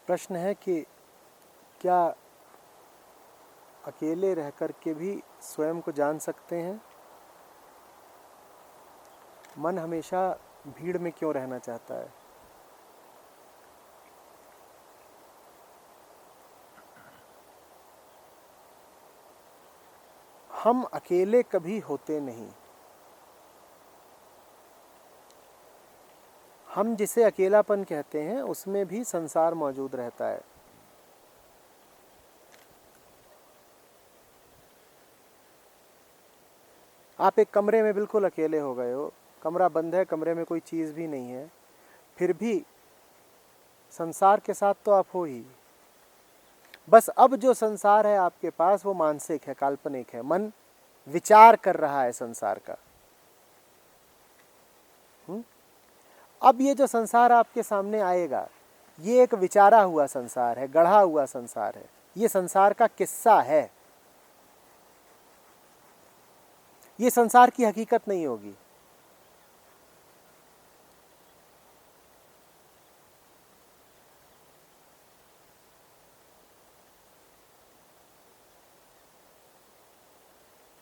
प्रश्न है कि क्या अकेले रह कर के भी स्वयं को जान सकते हैं? मन हमेशा भीड़ में क्यों रहना चाहता है? हम अकेले कभी होते नहीं। हम जिसे अकेलापन कहते हैं उसमें भी संसार मौजूद रहता है। आप एक कमरे में बिल्कुल अकेले हो गए हो, कमरा बंद है, कमरे में कोई चीज़ भी नहीं है, फिर भी संसार के साथ तो आप हो ही। बस अब जो संसार है आपके पास वो मानसिक है, काल्पनिक है। मन विचार कर रहा है संसार का। अब ये जो संसार आपके सामने आएगा ये एक विचारा हुआ संसार है, गढ़ा हुआ संसार है। ये संसार का किस्सा है, ये संसार की हकीकत नहीं होगी।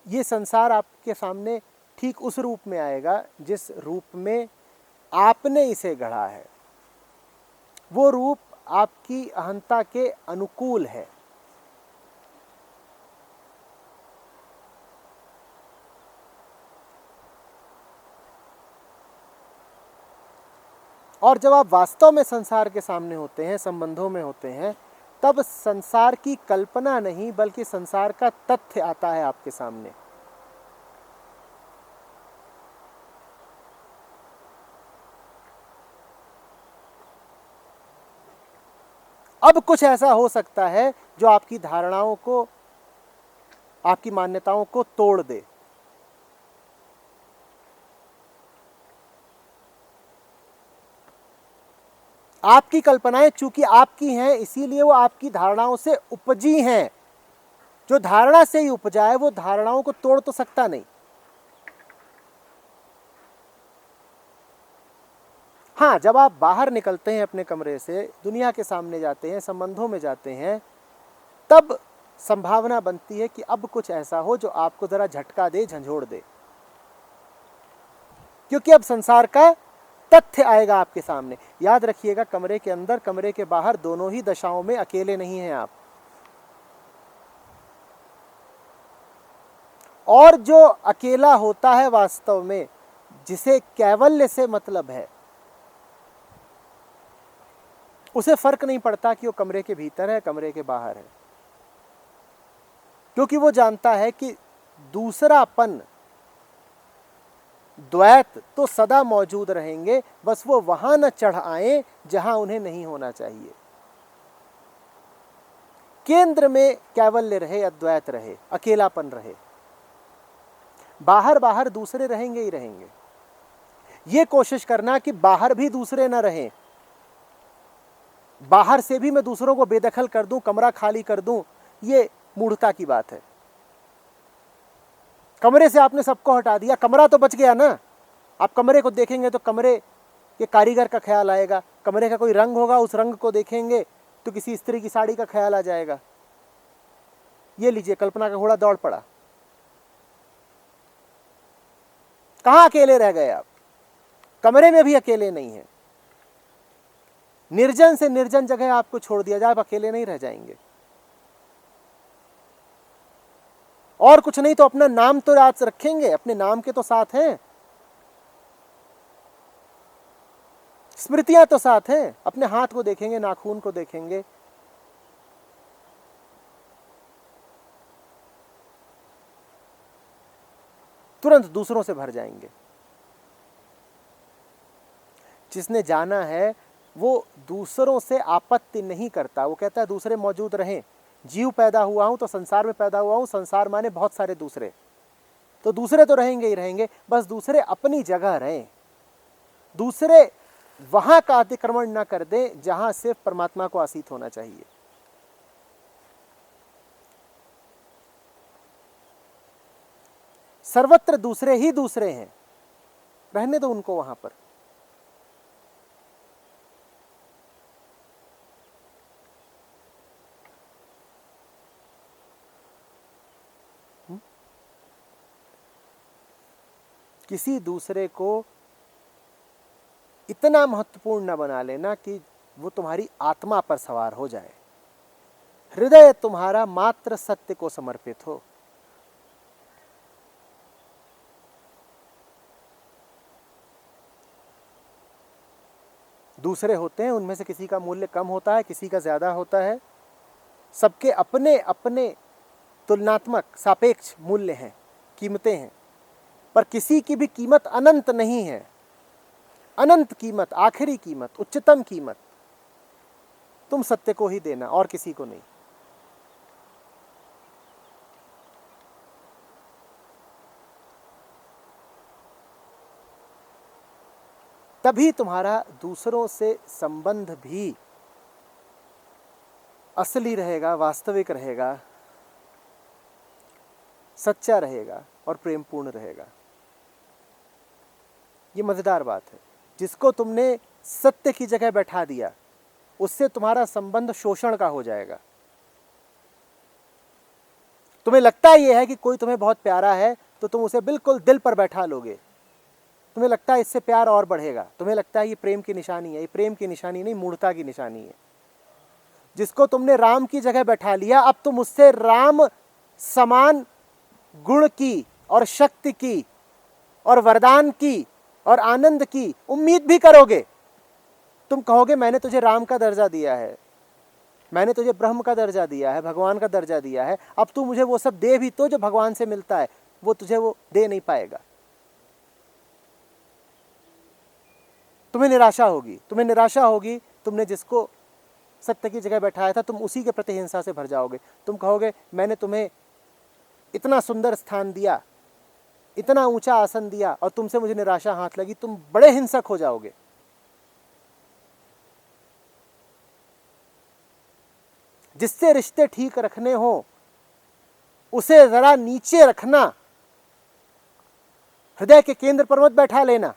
ये संसार आपके सामने ठीक उस रूप में आएगा जिस रूप में आपने इसे गढ़ा है। वो रूप आपकी अहंता के अनुकूल है। और जब आप वास्तव में संसार के सामने होते हैं, संबंधों में होते हैं, तब संसार की कल्पना नहीं बल्कि संसार का तथ्य आता है आपके सामने। अब कुछ ऐसा हो सकता है जो आपकी धारणाओं को, आपकी मान्यताओं को तोड़ दे। आपकी कल्पनाएं चूंकि आपकी हैं इसीलिए वो आपकी धारणाओं से उपजी हैं। जो धारणा से ही उपजा है वो धारणाओं को तोड़ तो सकता नहीं। हाँ, जब आप बाहर निकलते हैं अपने कमरे से, दुनिया के सामने जाते हैं, संबंधों में जाते हैं, तब संभावना बनती है कि अब कुछ ऐसा हो जो आपको जरा झटका दे, झंझोड़ दे। क्योंकि अब संसार का तथ्य आएगा आपके सामने। याद रखिएगा, कमरे के अंदर, कमरे के बाहर, दोनों ही दशाओं में अकेले नहीं हैं आप। और जो अकेला होता है वास्तव में, जिसे कैवल्य से मतलब है, उसे फर्क नहीं पड़ता कि वो कमरे के भीतर है, कमरे के बाहर है। क्योंकि वो जानता है कि दूसरापन, द्वैत तो सदा मौजूद रहेंगे, बस वो वहां न चढ़ आए जहां उन्हें नहीं होना चाहिए। केंद्र में कैवल्य रहे, अद्वैत रहे, अकेलापन रहे। बाहर बाहर दूसरे रहेंगे ही रहेंगे। ये कोशिश करना कि बाहर भी दूसरे न रहें, बाहर से भी मैं दूसरों को बेदखल कर दूं, कमरा खाली कर दूं, ये मूढ़ता की बात है। कमरे से आपने सबको हटा दिया, कमरा तो बच गया ना। आप कमरे को देखेंगे तो कमरे के कारीगर का ख्याल आएगा, कमरे का कोई रंग होगा, उस रंग को देखेंगे तो किसी स्त्री की साड़ी का ख्याल आ जाएगा। ये लीजिए, कल्पना का घोड़ा दौड़ पड़ा। कहां अकेले रह गए आप? कमरे में भी अकेले नहीं है। निर्जन से निर्जन जगह आपको छोड़ दिया जाए, आप अकेले नहीं रह जाएंगे। और कुछ नहीं तो अपना नाम तो याद रखेंगे, अपने नाम के तो साथ हैं, स्मृतियां तो साथ हैं। अपने हाथ को देखेंगे, नाखून को देखेंगे, तुरंत दूसरों से भर जाएंगे। जिसने जाना है वो दूसरों से आपत्ति नहीं करता। वो कहता है दूसरे मौजूद रहें। जीव पैदा हुआ हूं तो संसार में पैदा हुआ हूं, संसार माने बहुत सारे दूसरे, तो दूसरे तो रहेंगे ही रहेंगे, बस दूसरे अपनी जगह रहें। दूसरे वहां का अतिक्रमण ना कर दें जहां सिर्फ परमात्मा को आसीत होना चाहिए। सर्वत्र दूसरे ही दूसरे हैं, रहने दो उनको वहां पर। किसी दूसरे को इतना महत्वपूर्ण न बना लेना कि वो तुम्हारी आत्मा पर सवार हो जाए। हृदय तुम्हारा मात्र सत्य को समर्पित हो। दूसरे होते हैं, उनमें से किसी का मूल्य कम होता है, किसी का ज्यादा होता है। सबके अपने अपने तुलनात्मक सापेक्ष मूल्य हैं, कीमतें हैं, पर किसी की भी कीमत अनंत नहीं है। अनंत कीमत, आखिरी कीमत, उच्चतम कीमत तुम सत्य को ही देना और किसी को नहीं। तभी तुम्हारा दूसरों से संबंध भी असली रहेगा, वास्तविक रहेगा, सच्चा रहेगा और प्रेमपूर्ण रहेगा। ये मजेदार बात है। जिसको तुमने सत्य की जगह बैठा दिया, उससे तुम्हारा संबंध शोषण का हो जाएगा। तुम्हें लगता ये है कि कोई तुम्हें बहुत प्यारा है तो तुम उसे बिल्कुल दिल पर बैठा लोगे। तुम्हें लगता है इससे प्यार और बढ़ेगा। तुम्हें लगता है ये प्रेम की निशानी है। ये प्रेम की निशानी नहीं, मूढ़ता की निशानी है। जिसको तुमने राम की जगह बैठा लिया, अब तुम उससे राम समान गुण की और शक्ति की और वरदान की और आनंद की उम्मीद भी करोगे। तुम कहोगे मैंने तुझे राम का दर्जा दिया है, मैंने तुझे ब्रह्म का दर्जा दिया है, भगवान का दर्जा दिया है, अब तू मुझे वो सब दे भी तो जो भगवान से मिलता है। वो तुझे वो दे नहीं पाएगा। तुम्हें निराशा होगी, तुम्हें निराशा होगी। तुमने जिसको सत्य की जगह बैठाया था, तुम उसी के प्रति हिंसा से भर जाओगे। तुम कहोगे मैंने तुम्हें इतना सुंदर स्थान दिया, इतना ऊंचा आसन दिया और तुमसे मुझे निराशा हाथ लगी। तुम बड़े हिंसक हो जाओगे। जिससे रिश्ते ठीक रखने हो उसे जरा नीचे रखना, हृदय के केंद्र पर मत बैठा लेना।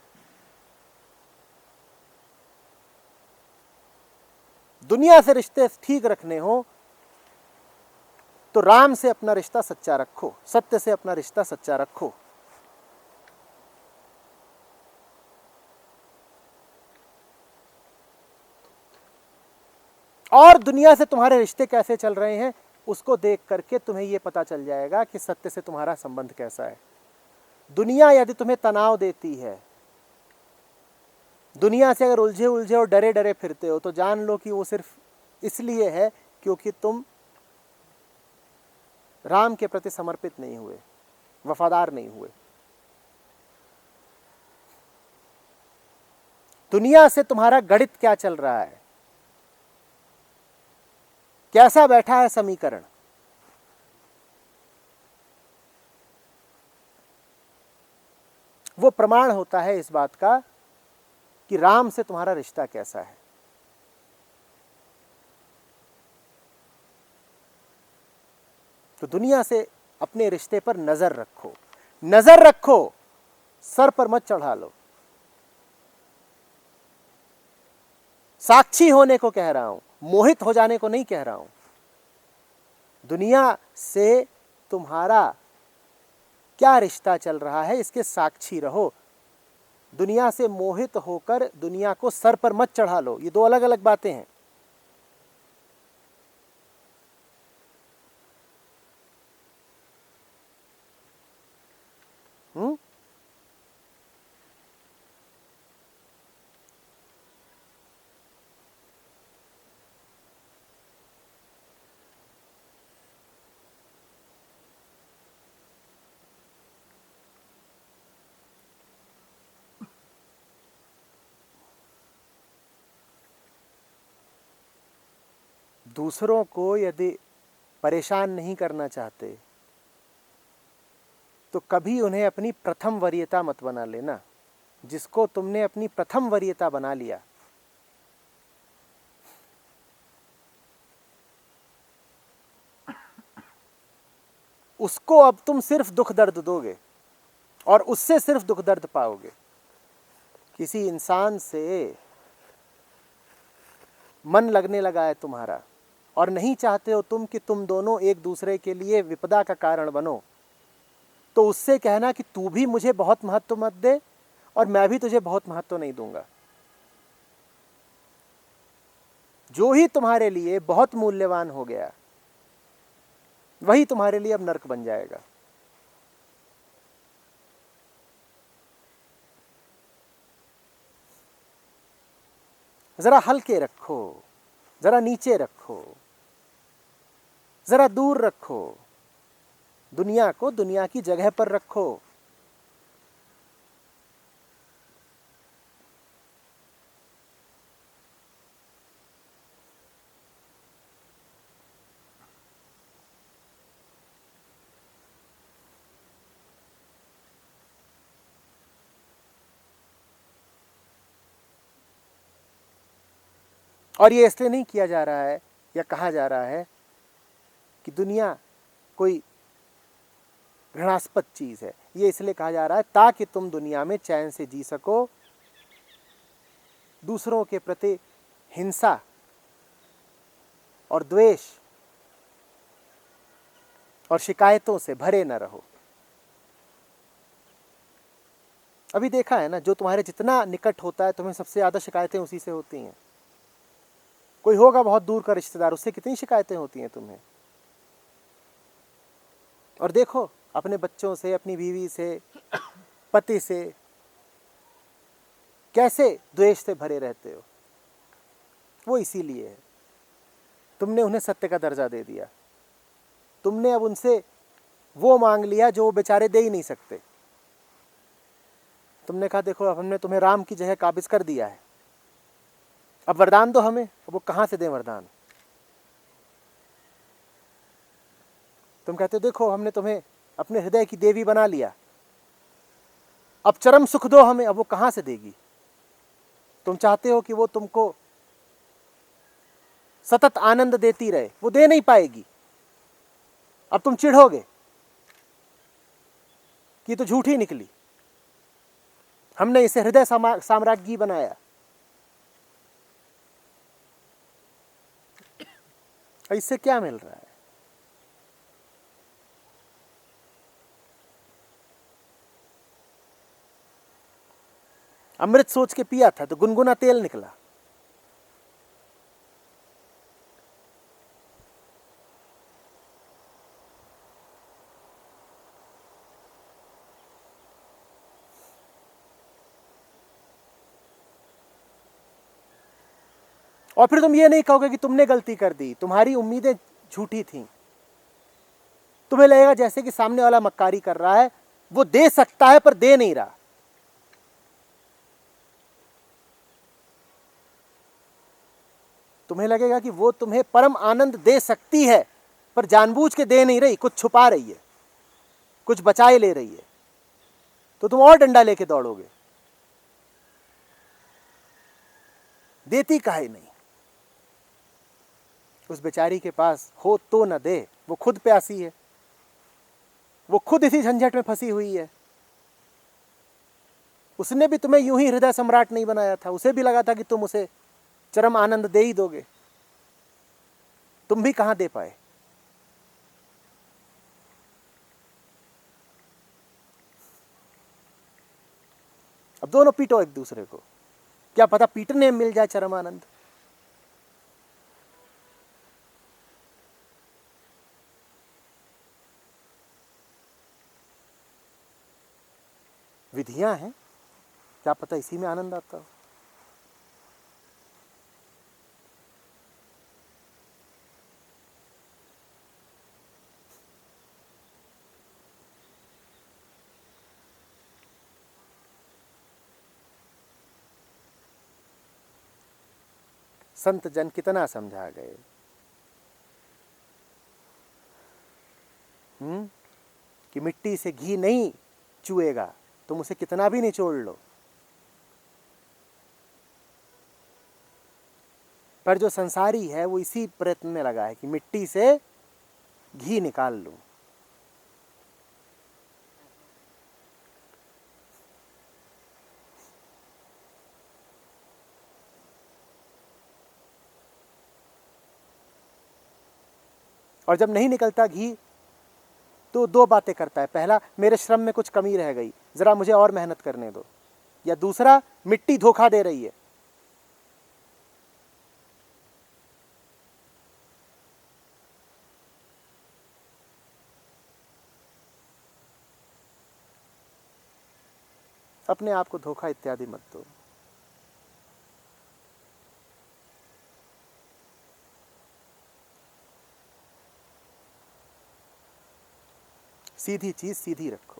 दुनिया से रिश्ते ठीक रखने हो तो राम से अपना रिश्ता सच्चा रखो, सत्य से अपना रिश्ता सच्चा रखो। और दुनिया से तुम्हारे रिश्ते कैसे चल रहे हैं उसको देख करके तुम्हें यह पता चल जाएगा कि सत्य से तुम्हारा संबंध कैसा है। दुनिया यदि तुम्हें तनाव देती है, दुनिया से अगर उलझे उलझे और डरे डरे फिरते हो, तो जान लो कि वो सिर्फ इसलिए है क्योंकि तुम राम के प्रति समर्पित नहीं हुए, वफादार नहीं हुए। दुनिया से तुम्हारा गणित क्या चल रहा है, कैसा बैठा है समीकरण, वो प्रमाण होता है इस बात का कि राम से तुम्हारा रिश्ता कैसा है। तो दुनिया से अपने रिश्ते पर नजर रखो, नजर रखो, सर पर मत चढ़ा लो। साक्षी होने को कह रहा हूं, मोहित हो जाने को नहीं कह रहा हूं। दुनिया से तुम्हारा क्या रिश्ता चल रहा है इसके साक्षी रहो। दुनिया से मोहित होकर दुनिया को सर पर मत चढ़ा लो। ये दो अलग अलग बातें हैं। दूसरों को यदि परेशान नहीं करना चाहते तो कभी उन्हें अपनी प्रथम वरीयता मत बना लेना। जिसको तुमने अपनी प्रथम वरीयता बना लिया, उसको अब तुम सिर्फ दुख दर्द दोगे और उससे सिर्फ दुख दर्द पाओगे। किसी इंसान से मन लगने लगा है तुम्हारा और नहीं चाहते हो तुम कि तुम दोनों एक दूसरे के लिए विपदा का कारण बनो, तो उससे कहना कि तू भी मुझे बहुत महत्व मत दे और मैं भी तुझे बहुत महत्व नहीं दूंगा। जो ही तुम्हारे लिए बहुत मूल्यवान हो गया वही तुम्हारे लिए अब नर्क बन जाएगा। जरा हल्के रखो, जरा नीचे रखो, जरा दूर रखो, दुनिया को दुनिया की जगह पर रखो। और ये इसलिए नहीं किया जा रहा है या कहा जा रहा है कि दुनिया कोई घृणास्पद चीज है। ये इसलिए कहा जा रहा है ताकि तुम दुनिया में चैन से जी सको, दूसरों के प्रति हिंसा और द्वेष और शिकायतों से भरे न रहो। अभी देखा है ना, जो तुम्हारे जितना निकट होता है तुम्हें सबसे ज्यादा शिकायतें उसी से होती हैं। कोई होगा बहुत दूर का रिश्तेदार, उससे कितनी शिकायतें होती हैं तुम्हें। और देखो अपने बच्चों से, अपनी बीवी से, पति से कैसे द्वेष से भरे रहते हो। वो इसीलिए है, तुमने उन्हें सत्य का दर्जा दे दिया। तुमने अब उनसे वो मांग लिया जो वो बेचारे दे ही नहीं सकते। तुमने कहा देखो अब हमने तुम्हें राम की जगह काबिज कर दिया है, अब वरदान दो हमें। अब वो कहां से दें वरदान। तुम कहते हो देखो हमने तुम्हें अपने हृदय की देवी बना लिया, अब चरम सुख दो हमें। अब वो कहां से देगी। तुम चाहते हो कि वो तुमको सतत आनंद देती रहे, वो दे नहीं पाएगी। अब तुम चिढ़ोगे कि तो झूठी निकली, हमने इसे हृदय साम्राज्ञी बनाया। इससे क्या मिल रहा है। अमृत सोच के पिया था तो गुनगुना तेल निकला। और फिर तुम ये नहीं कहोगे कि तुमने गलती कर दी, तुम्हारी उम्मीदें झूठी थीं। तुम्हें लगेगा जैसे कि सामने वाला मक्कारी कर रहा है, वो दे सकता है पर दे नहीं रहा। तुम्हें लगेगा कि वो तुम्हें परम आनंद दे सकती है पर जानबूझ के दे नहीं रही, कुछ छुपा रही है, कुछ बचाए ले रही है। तो तुम और डंडा लेके दौड़ोगे। देती काहे नहीं। उस बेचारी के पास हो तो न दे, वो खुद प्यासी है, वो खुद इसी झंझट में फंसी हुई है। उसने भी तुम्हें यूं ही हृदय सम्राट नहीं बनाया था, उसे भी लगा था कि तुम उसे चरम आनंद दे ही दोगे। तुम भी कहां दे पाए। अब दोनों पीटो एक दूसरे को, क्या पता पीटने में मिल जाए चरम आनंद। विधियां हैं, क्या पता इसी में आनंद आता हो। संत जन कितना समझा गए। कि मिट्टी से घी नहीं चुएगा, तुम उसे कितना भी निचोड़ लो। पर जो संसारी है वो इसी प्रयत्न में लगा है कि मिट्टी से घी निकाल लूं। और जब नहीं निकलता घी तो दो बातें करता है, पहला मेरे श्रम में कुछ कमी रह गई, जरा मुझे और मेहनत करने दो, या दूसरा मिट्टी धोखा दे रही है। अपने आप को धोखा इत्यादि मत दो। सीधी चीज सीधी रखो।